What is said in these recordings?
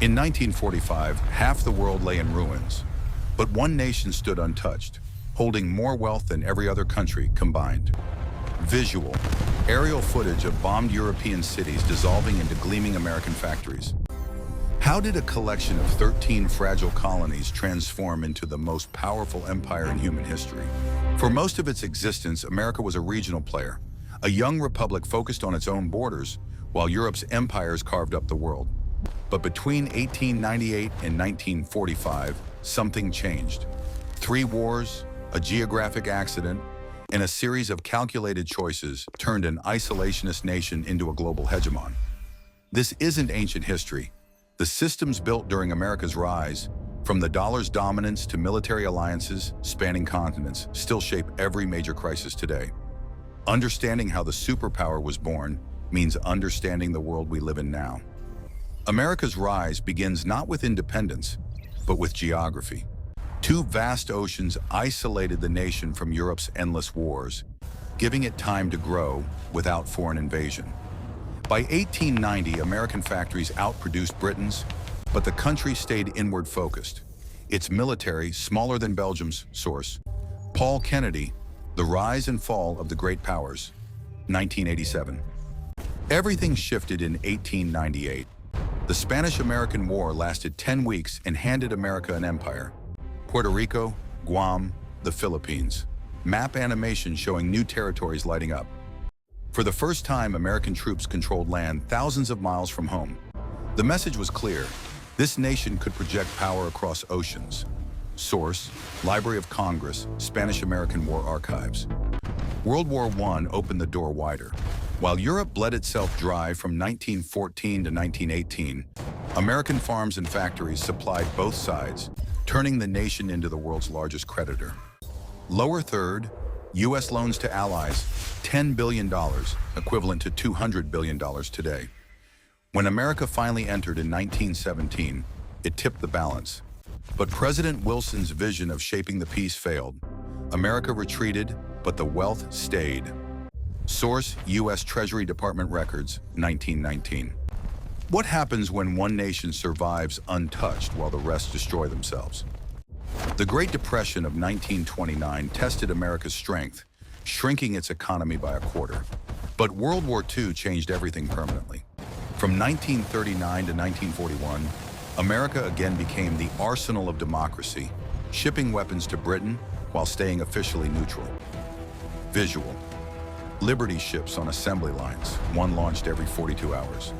In 1945, half the world lay in ruins, but one nation stood untouched, holding more wealth than every other country combined. Visual, aerial footage of bombed European cities dissolving into gleaming American factories. How did a collection of 13 fragile colonies transform into the most powerful empire in human history? For most of its existence, America was a regional player, a young republic focused on its own borders, while Europe's empires carved up the world. But between 1898 and 1945, something changed. 3 wars, a geographic accident, and a series of calculated choices turned an isolationist nation into a global hegemon. This isn't ancient history. The systems built during America's rise, from the dollar's dominance to military alliances spanning continents, still shape every major crisis today. Understanding how the superpower was born means understanding the world we live in now. America's rise begins not with independence, but with geography. 2 vast oceans isolated the nation from Europe's endless wars, giving it time to grow without foreign invasion. By 1890, American factories outproduced Britain's, but the country stayed inward-focused. Its military, smaller than Belgium's. Source: Paul Kennedy, The Rise and Fall of the Great Powers, 1987. Everything shifted in 1898. The Spanish-American War lasted 10 weeks and handed America an empire. Puerto Rico, Guam, the Philippines. Map animation showing new territories lighting up. For the first time, American troops controlled land thousands of miles from home. The message was clear. This nation could project power across oceans. Source: Library of Congress, Spanish-American War Archives. World War I opened the door wider. While Europe bled itself dry from 1914 to 1918, American farms and factories supplied both sides, turning the nation into the world's largest creditor. Lower third, U.S. loans to allies, $10 billion, equivalent to $200 billion today. When America finally entered in 1917, it tipped the balance. But President Wilson's vision of shaping the peace failed. America retreated, but the wealth stayed. Source: U.S. Treasury Department records, 1919. What happens when one nation survives untouched while the rest destroy themselves? The Great Depression of 1929 tested America's strength, shrinking its economy by a quarter. But World War II changed everything permanently. From 1939 to 1941, America again became the arsenal of democracy, shipping weapons to Britain while staying officially neutral. Visual: Liberty ships on assembly lines, one launched every 42 hours.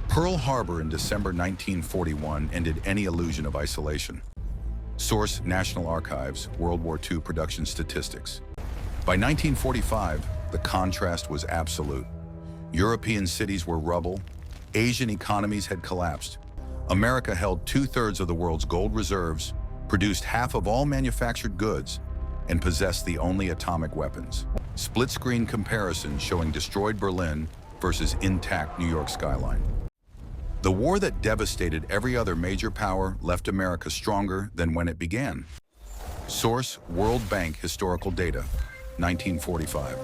Pearl Harbor in December 1941 ended any illusion of isolation. Source: National Archives, World War II production statistics. By 1945, the contrast was absolute. European cities were rubble, Asian economies had collapsed. America held 2/3 of the world's gold reserves, produced half of all manufactured goods, and possessed the only atomic weapons. Split-screen comparison showing destroyed Berlin versus intact New York skyline. The war that devastated every other major power left America stronger than when it began. Source: World Bank Historical Data, 1945.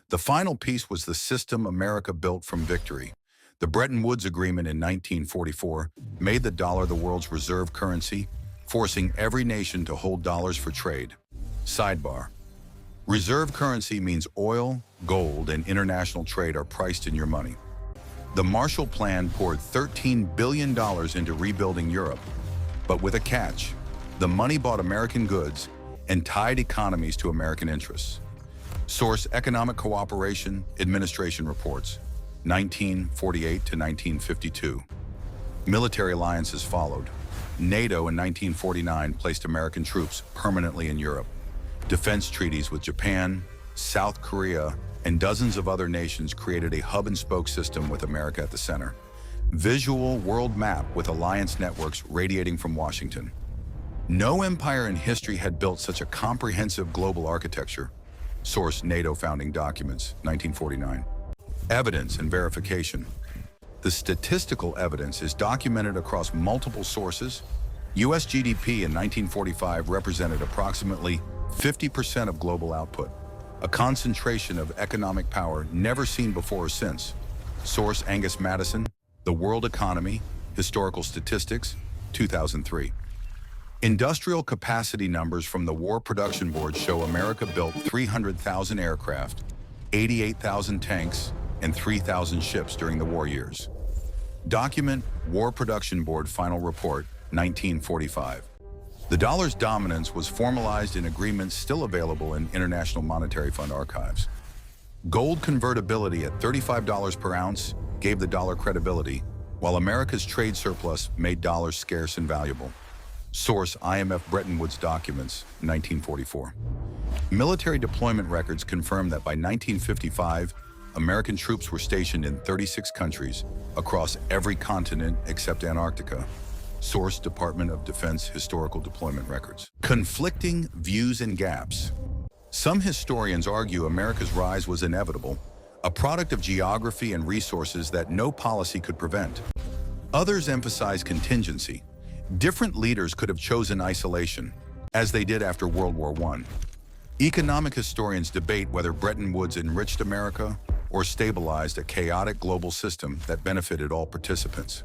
The final piece was the system America built from victory. The Bretton Woods Agreement in 1944 made the dollar the world's reserve currency, forcing every nation to hold dollars for trade. Sidebar: reserve currency means oil, gold, and international trade are priced in your money. The Marshall Plan poured $13 billion into rebuilding Europe, but with a catch. The money bought American goods and tied economies to American interests. Source: Economic Cooperation Administration Reports, 1948 to 1952. Military alliances followed. NATO in 1949 placed American troops permanently in Europe. Defense treaties with Japan, South Korea, and dozens of other nations created a hub-and-spoke system with America at the center. Visual world map with alliance networks radiating from Washington. No empire in history had built such a comprehensive global architecture. Source: NATO founding documents, 1949. Evidence and verification. The statistical evidence is documented across multiple sources. U.S. GDP in 1945 represented approximately 50% of global output, a concentration of economic power never seen before or since. Source: Angus Madison, The World Economy, Historical Statistics, 2003. Industrial capacity numbers from the War Production Board show America built 300,000 aircraft, 88,000 tanks, and 3,000 ships during the war years. Document War Production Board Final Report, 1945. The dollar's dominance was formalized in agreements still available in International Monetary Fund archives. Gold convertibility at $35 per ounce gave the dollar credibility, while America's trade surplus made dollars scarce and valuable. Source: IMF Bretton Woods documents, 1944. Military deployment records confirm that by 1955, American troops were stationed in 36 countries across every continent except Antarctica. Source: Department of Defense Historical Deployment Records. Conflicting views and gaps. Some historians argue America's rise was inevitable, a product of geography and resources that no policy could prevent. Others emphasize contingency. Different leaders could have chosen isolation, as they did after World War I. Economic historians debate whether Bretton Woods enriched America or stabilized a chaotic global system that benefited all participants.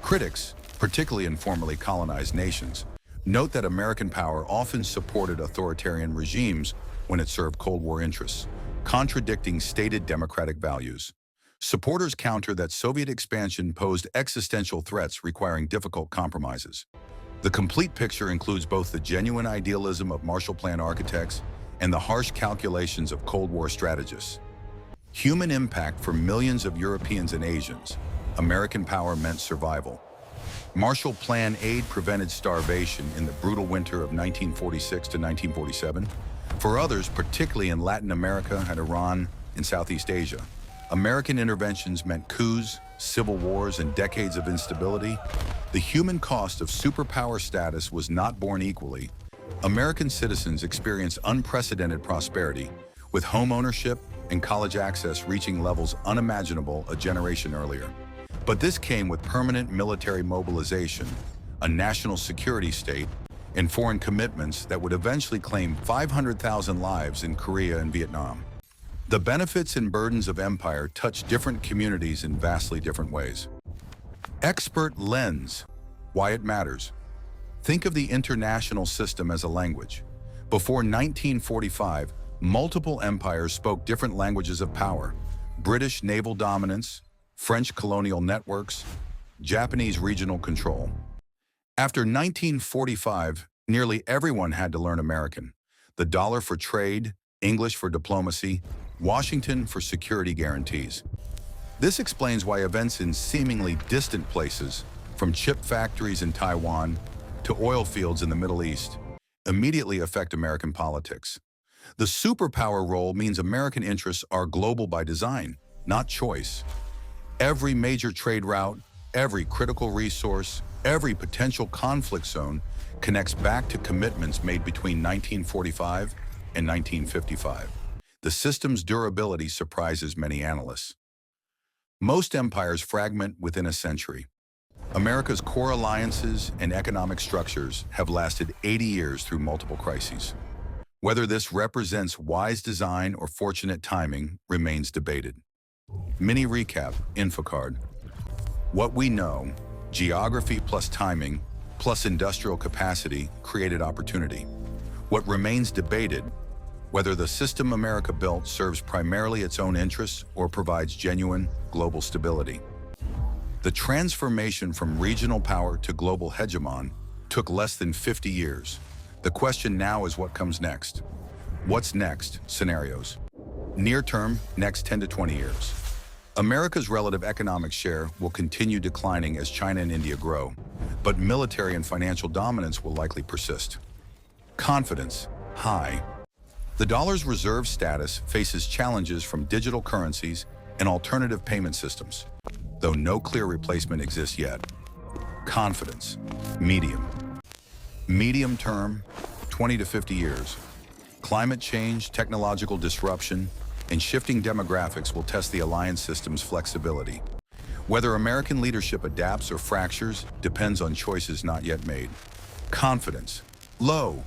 Critics, particularly in formerly colonized nations, note that American power often supported authoritarian regimes when it served Cold War interests, contradicting stated democratic values. Supporters counter that Soviet expansion posed existential threats requiring difficult compromises. The complete picture includes both the genuine idealism of Marshall Plan architects and the harsh calculations of Cold War strategists. Human impact for millions of Europeans and Asians. American power meant survival. Marshall Plan aid prevented starvation in the brutal winter of 1946 to 1947. For others, particularly in Latin America and Iran and Southeast Asia, American interventions meant coups, civil wars, and decades of instability. The human cost of superpower status was not borne equally. American citizens experienced unprecedented prosperity, with home ownership and college access reaching levels unimaginable a generation earlier. But this came with permanent military mobilization, a national security state, and foreign commitments that would eventually claim 500,000 lives in Korea and Vietnam. The benefits and burdens of empire touch different communities in vastly different ways. Expert lens. Why it matters. Think of the international system as a language. Before 1945, multiple empires spoke different languages of power. British naval dominance, French colonial networks, Japanese regional control. After 1945, nearly everyone had to learn American. The dollar for trade, English for diplomacy, Washington for security guarantees. This explains why events in seemingly distant places, from chip factories in Taiwan to oil fields in the Middle East, immediately affect American politics. The superpower role means American interests are global by design, not choice. Every major trade route, every critical resource, every potential conflict zone connects back to commitments made between 1945 and 1955. The system's durability surprises many analysts. Most empires fragment within a century. America's core alliances and economic structures have lasted 80 years through multiple crises. Whether this represents wise design or fortunate timing remains debated. Mini recap, InfoCard. What we know, geography plus timing plus industrial capacity created opportunity. What remains debated, whether the system America built serves primarily its own interests or provides genuine global stability. The transformation from regional power to global hegemon took less than 50 years. The question now is what comes next. What's next? Scenarios. Near term, next 10 to 20 years. America's relative economic share will continue declining as China and India grow, but military and financial dominance will likely persist. Confidence, high. The dollar's reserve status faces challenges from digital currencies and alternative payment systems, though no clear replacement exists yet. Confidence, medium. Medium term, 20 to 50 years. Climate change, technological disruption, and shifting demographics will test the alliance system's flexibility. Whether American leadership adapts or fractures depends on choices not yet made. Confidence, low.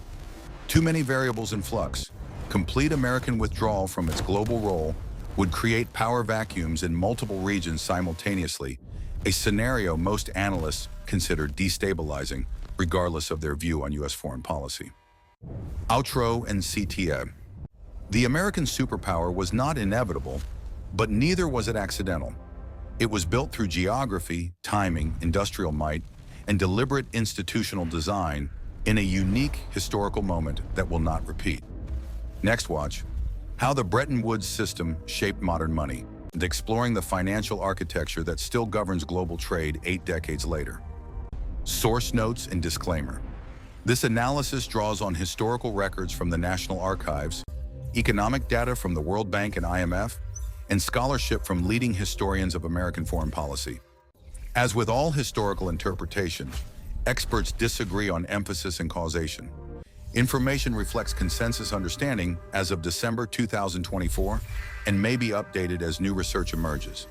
Too many variables in flux. Complete American withdrawal from its global role would create power vacuums in multiple regions simultaneously a scenario most analysts consider destabilizing, regardless of their view on U.S. foreign policy. Outro and CTA. The American superpower was not inevitable, but neither was it accidental. It was built through geography, timing, industrial might, and deliberate institutional design in a unique historical moment that will not repeat. Next watch, how the Bretton Woods system shaped modern money, and exploring the financial architecture that still governs global trade 8 decades later. Source notes and disclaimer. This analysis draws on historical records from the National Archives, economic data from the World Bank and IMF, and scholarship from leading historians of American foreign policy. As with all historical interpretation, experts disagree on emphasis and causation. Information reflects consensus understanding as of December 2024 and may be updated as new research emerges.